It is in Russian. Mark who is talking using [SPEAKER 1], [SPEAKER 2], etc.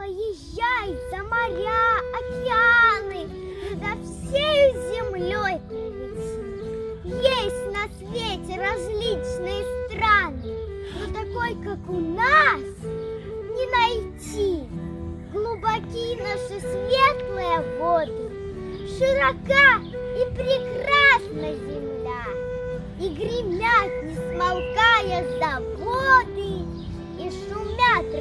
[SPEAKER 1] Поезжай за моря, океаны, над всей землей пролети. Есть на свете различные страны, но такой, как у нас, не найти. Глубоки наши светлые воды, широка и прекрасна земля, и гремят, не смолкая, заводы, и шумят